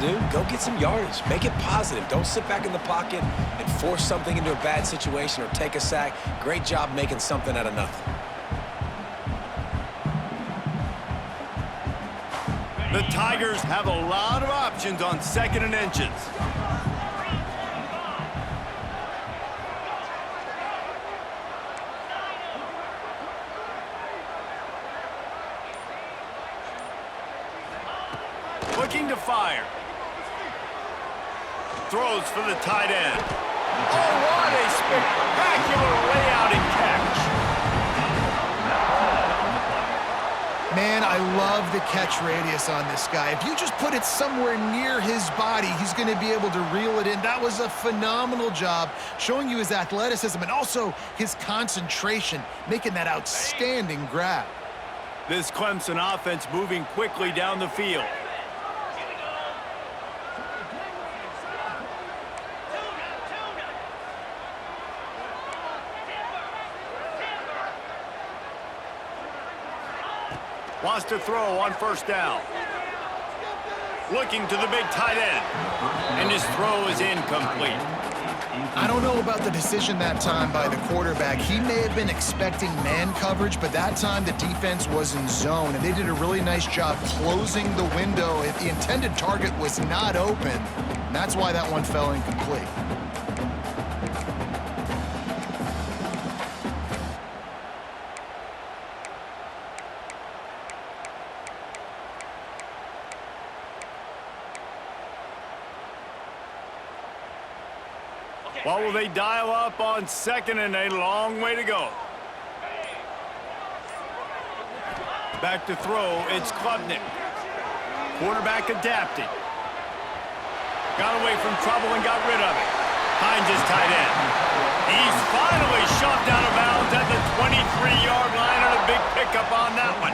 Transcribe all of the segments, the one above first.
Dude, go get some yardage. Make it positive. Don't sit back in the pocket and force something into a bad situation or take a sack. Great job making something out of nothing. The Tigers have a lot of options on 2nd and inches. Looking to fire. Throws for the tight end. Oh, what a spectacular layout and catch. Man, I love the catch radius on this guy. If you just put it somewhere near his body, he's going to be able to reel it in. That was a phenomenal job showing you his athleticism and also his concentration, making that outstanding grab. This Clemson offense moving quickly down the field. Wants to throw on 1st down. Looking to the big tight end. And his throw is incomplete. I don't know about the decision that time by the quarterback. He may have been expecting man coverage, but that time the defense was in zone, and they did a really nice job closing the window. The intended target was not open, and that's why that one fell incomplete. What will they dial up on 2nd and a long way to go? Back to throw, it's Klubnik. Quarterback adapting. Got away from trouble and got rid of it. Finds his tight end. He's finally shoved out of bounds at the 23-yard line and a big pickup on that one.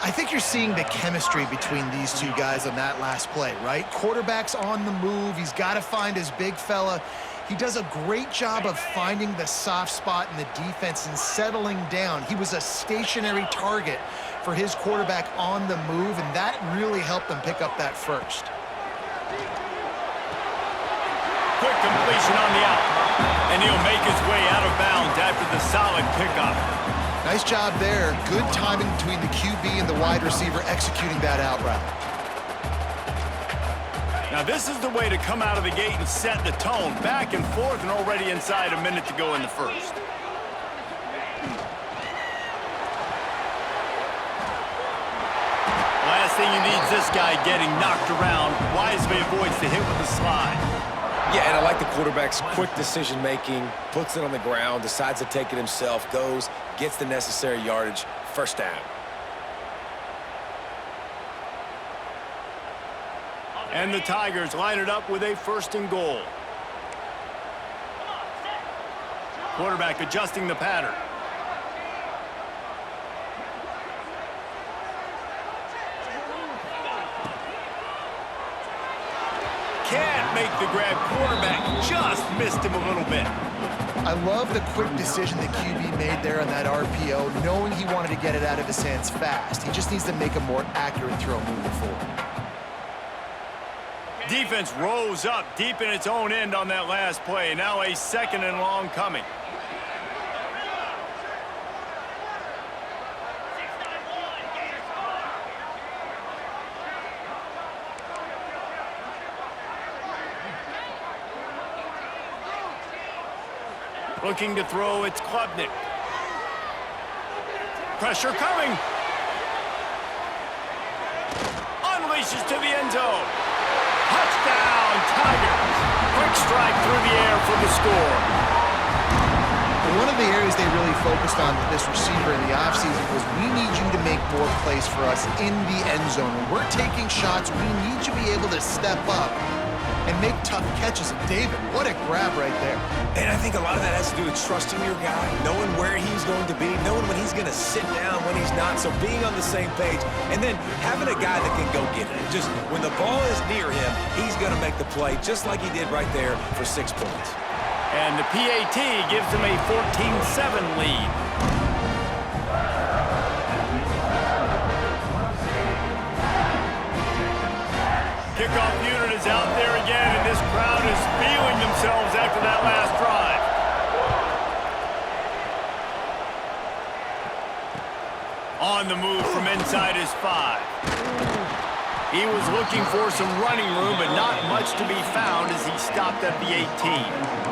I think you're seeing the chemistry between these two guys on that last play, right? Quarterback's on the move. He's got to find his big fella. He does a great job of finding the soft spot in the defense and settling down. He was a stationary target for his quarterback on the move, and that really helped them pick up that first. Quick completion on the out. And he'll make his way out of bounds after the solid pickup. Nice job there. Good timing between the QB and the wide receiver executing that out route. Now this is the way to come out of the gate and set the tone. Back and forth and already inside a minute to go in the first. Last thing he needs this guy getting knocked around. Wisely avoids the hit with the slide. Yeah, and I like the quarterback's quick decision-making, puts it on the ground, decides to take it himself, goes, gets the necessary yardage, 1st down. And the Tigers line it up with a 1st and goal. Quarterback adjusting the pattern. Can't make the grab. Quarterback just missed him a little bit. I love the quick decision the QB made there on that RPO, knowing he wanted to get it out of his hands fast. He just needs to make a more accurate throw moving forward. Defense rose up deep in its own end on that last play. Now a 2nd and long coming. Looking to throw, it's Klubnik. Pressure coming. Unleashes to the end zone. Touchdown, Tigers. Quick strike through the air for the score. One of the areas they really focused on with this receiver in the offseason was, we need you to make more plays for us in the end zone. When we're taking shots, we need you to be able to step up and make tough catches. And David, what a grab right there. And I think a lot of that has to do with trusting your guy, knowing where he's going to be, knowing when he's going to sit down, when he's not, so being on the same page, and then having a guy that can go get it. Just when the ball is near him, he's going to make the play, just like he did right there for 6 points. And the PAT gives him a 14-7 lead. Kickoff unit is out there again, and this crowd is feeling themselves after that last drive. On the move from inside his 5. He was looking for some running room, but not much to be found as he stopped at the 18.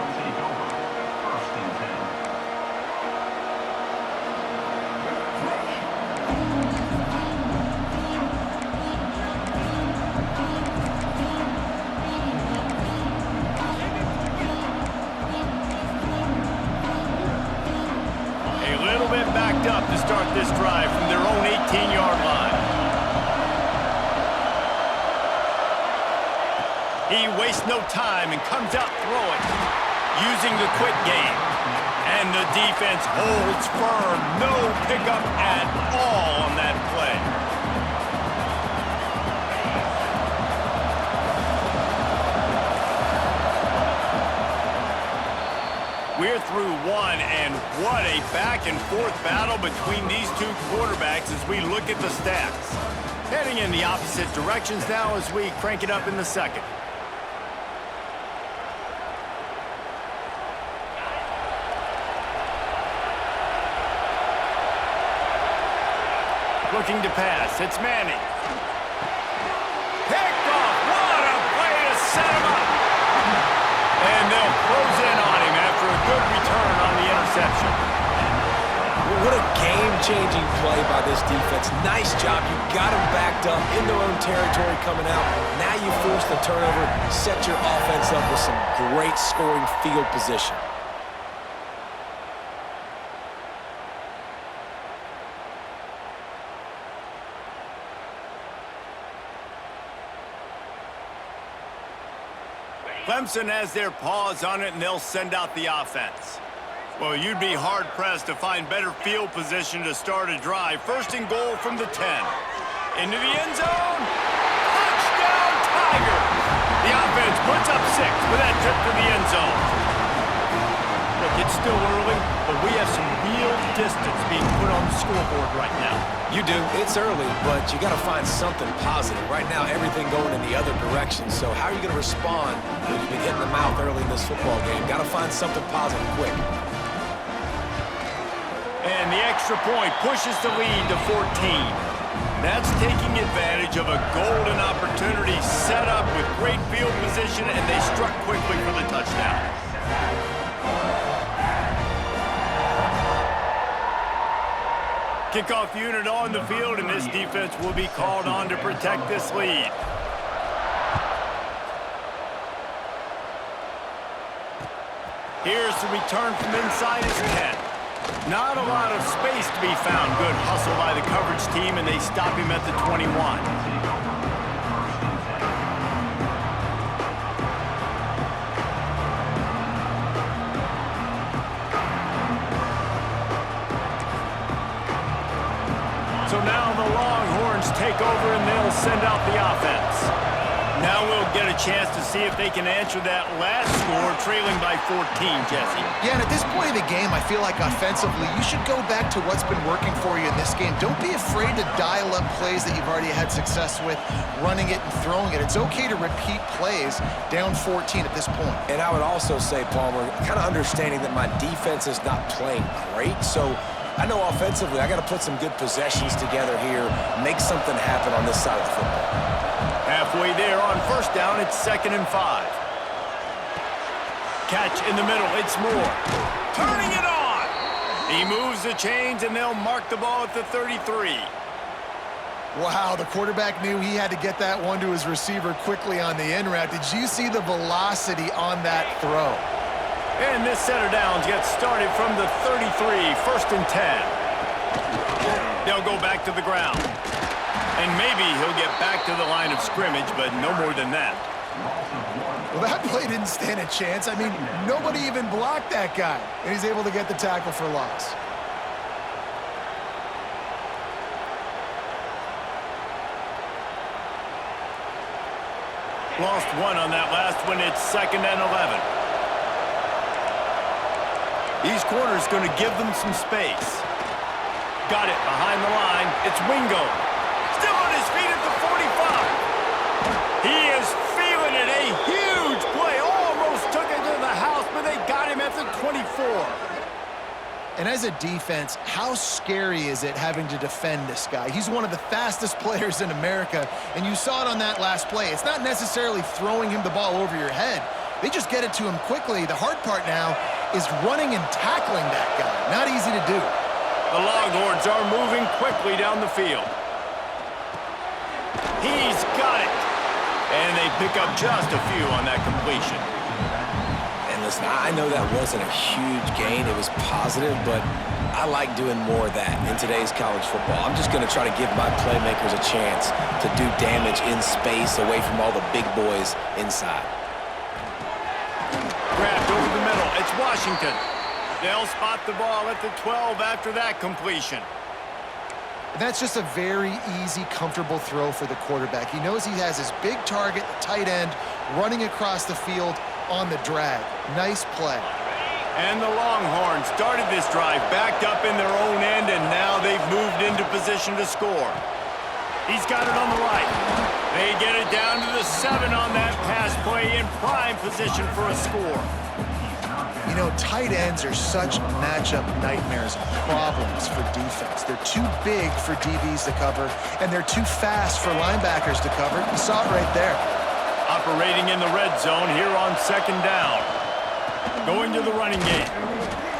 Up to start this drive from their own 18-yard line. He wastes no time and comes out throwing, using the quick game. And the defense holds firm. No pickup at all on that play. We're through one, and what a back-and-forth battle between these two quarterbacks as we look at the stats. Heading in the opposite directions now as we crank it up in the second. Looking to pass. It's Manning. Picked off. What a play to set him up. And they'll close in on him after a good return on the interception. What a game-changing play by this defense. Nice job. You got them backed up in their own territory coming out. Now you force the turnover, set your offense up with some great scoring field position. Clemson has their paws on it, and they'll send out the offense. Well, you'd be hard-pressed to find better field position to start a drive. First and goal from the 10. Into the end zone. Touchdown, Tigers! The offense puts up 6 with that trip to the end zone. Look, it's still early, but we have some real distance being put on the scoreboard right now. You do. It's early, but you got to find something positive. Right now, everything going in the other direction. So how are you going to respond when you've been hitting the mouth early in this football game? Got to find something positive quick. And the extra point pushes the lead to 14. That's taking advantage of a golden opportunity set up with great field position, and they struck quickly for the touchdown. Kickoff unit on the field, and this defense will be called on to protect this lead. Here's the return from inside his 10. Not a lot of space to be found. Good hustle by the coverage team, and they stop him at the 21. So now the Longhorns take over, and they'll send out the offense. Now we'll get a chance to see if they can answer that last score, trailing by 14, Jesse. Yeah, and at this point of the game, I feel like offensively, you should go back to what's been working for you in this game. Don't be afraid to dial up plays that you've already had success with, running it and throwing it. It's okay to repeat plays down 14 at this point. And I would also say, Palmer, kind of understanding that my defense is not playing great, so I know offensively I got to put some good possessions together here, make something happen on this side of the football. Halfway there on first down, it's 2nd and 5. Catch in the middle, it's Moore. Turning it on! He moves the chains, and they'll mark the ball at the 33. Wow, the quarterback knew he had to get that one to his receiver quickly on the in route. Did you see the velocity on that throw? And this set of downs gets started from the 33, 1st and 10. They'll go back to the ground. And maybe he'll get back to the line of scrimmage, but no more than that. Well, that play didn't stand a chance. I mean, nobody even blocked that guy, and he's able to get the tackle for loss. Lost one on that last one. It's 2nd and 11. These corners going to give them some space. Got it behind the line. It's Wingo. Still on his feet at the 45. He is And as a defense, how scary is it having to defend this guy? He's one of the fastest players in America, and you saw it on that last play. It's not necessarily throwing him the ball over your head. They just get it to him quickly. The hard part now is running and tackling that guy. Not easy to do. The Longhorns are moving quickly down the field. He's got it. And they pick up just a few on that completion. And listen, I know that wasn't a huge gain. It was positive, but I like doing more of that in today's college football. I'm just going to try to give my playmakers a chance to do damage in space away from all the big boys inside. Grabbed over the middle. It's Washington. They'll spot the ball at the 12 after that completion. That's just a very easy, comfortable throw for the quarterback. He knows he has his big target, the tight end, running across the field on the drag. Nice play. And the Longhorns started this drive backed up in their own end, and now they've moved into position to score. He's got it on the right. They get it down to the 7 on that pass play in prime position for a score. You know, tight ends are such matchup nightmares and problems for defense. They're too big for DBs to cover, and they're too fast for linebackers to cover. You saw it right there. Operating in the red zone here on 2nd down. Going to the running game.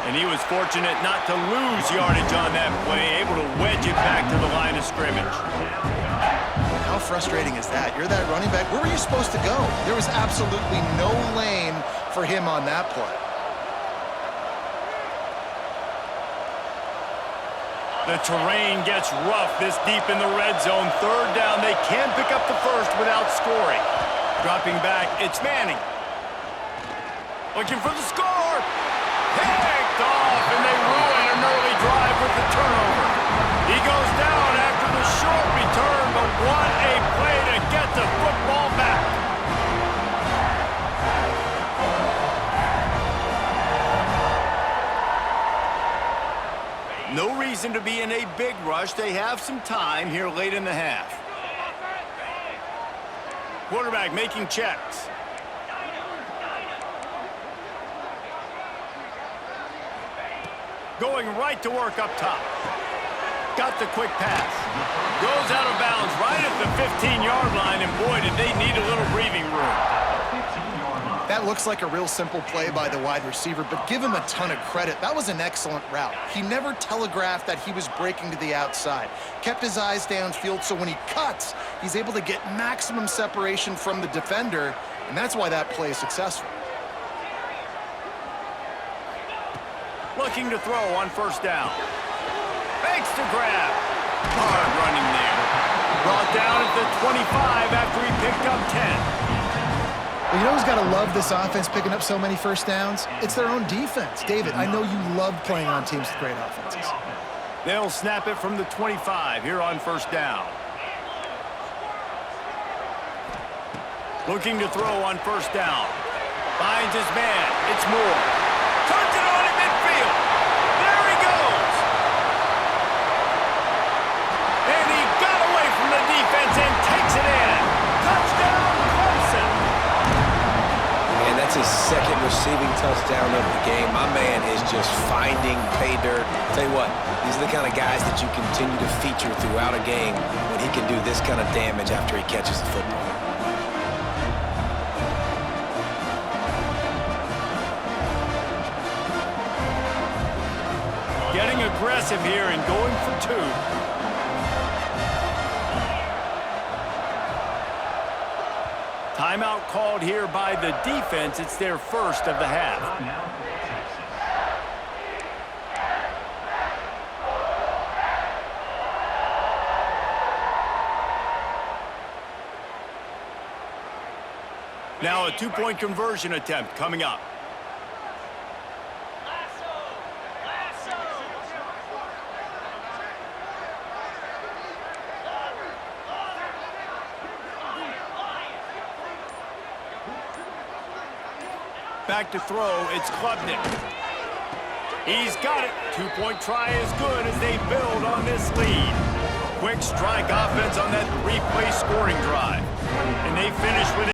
And he was fortunate not to lose yardage on that play, able to wedge it back to the line of scrimmage. How frustrating is that? You're that running back. Where were you supposed to go? There was absolutely no lane for him on that play. The terrain gets rough this deep in the red zone. 3rd down, they can pick up the first without scoring. Dropping back, it's Manning. Looking for the score. Picked off, and they ruin an early drive with the turnover. He goes down after the short return, but what a play to get the football back. No reason to be in a big rush. They have some time here late in the half. Quarterback making checks. Going right to work up top. Got the quick pass. Goes out of bounds right at the 15-yard line, and boy, did they need a little breathing room. That looks like a real simple play by the wide receiver, but give him a ton of credit. That was an excellent route. He never telegraphed that he was breaking to the outside. Kept his eyes downfield, so when he cuts, he's able to get maximum separation from the defender, and that's why that play is successful. Looking to throw on 1st down. Fakes to grab. Hard running there. Brought down at the 25 after he picked up 10. Well, you know who's got to love this offense picking up so many first downs? It's their own defense. David, I know you love playing on teams with great offenses. They'll snap it from the 25 here on 1st down. Looking to throw on 1st down. Finds his man. It's Moore. Turns it on in midfield. There he goes. And he got away from the defense and takes it in. Touchdown, Clemson. And that's his 2nd receiving touchdown of the game. My man is just finding pay dirt. Tell you what, these are the kind of guys that you continue to feature throughout a game when he can do this kind of damage after he catches the football. Getting aggressive here and going for 2. Timeout called here by the defense. It's their 1st of the half. Now a 2-point conversion attempt coming up. Back to throw, it's Klubnik. He's got it. 2-point try is good as they build on this lead. Quick strike offense on that 3-play scoring drive. And they finish with